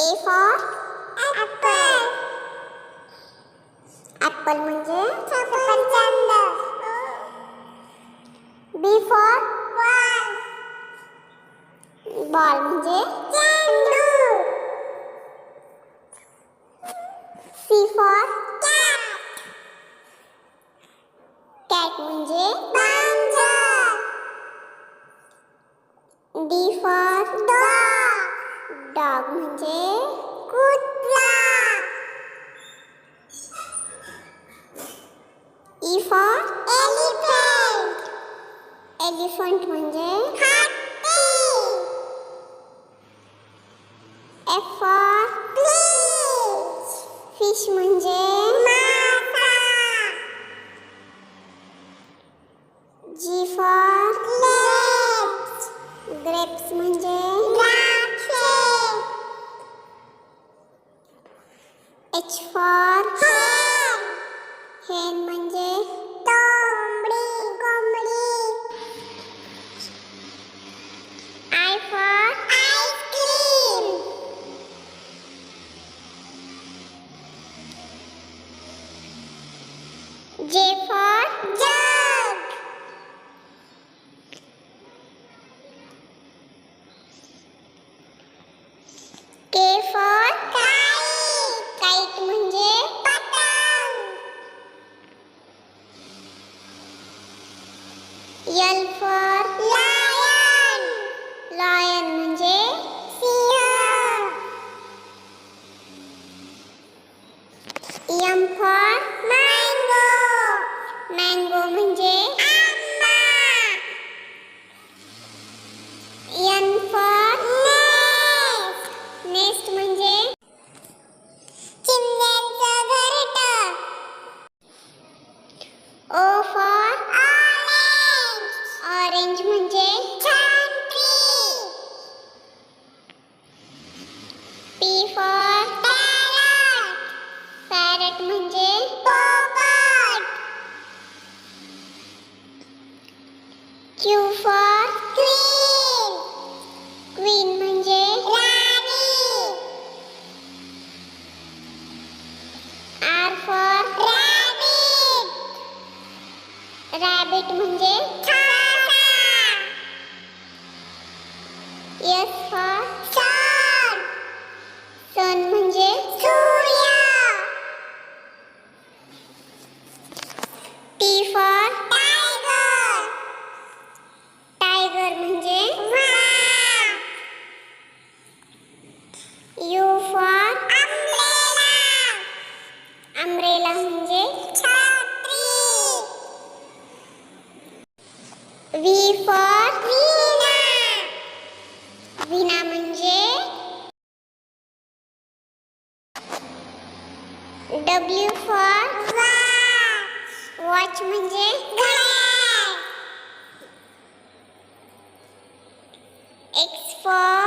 A for apple. Apple म्हणजे सफरचंद. B for ball. Ball म्हणजे चेंडू. C for cat. Cat म्हणजे मांजर. D for dog. Dog म्हणजे कुत्रा. E for elephant. Elephant म्हणजे हत्ती. F for fish. Fish म्हणजे मासा. G for grapes. Grapes म्हणजे द्राक्षे. H for hen. Hen म्हणजे कोंबडी. I for ice cream. J for jug. K for kite. Kite म्हणजे पतंग. L for lion. Lion म्हणजे Singh. M for mango. Mango म्हणजे आंबा. N for nest. Nest म्हणजे चिमण्यांचं घरटं. O for orange. Orange म्हणजे संत्री. P for parrot. Parrot म्हणजे पोपट. Q for queen. Queen म्हणजे राणी. R for rabbit. Rabbit म्हणजे खासा. S for sun. Sun म्हणजे सूर्य. T for tiger. Tiger म्हणजे वाघ. U for umbrella. Umbrella म्हणजे छत्री. V for वीणा. वीणा म्हणजे W for watch. Watch म्हणजे घड्याळ. X for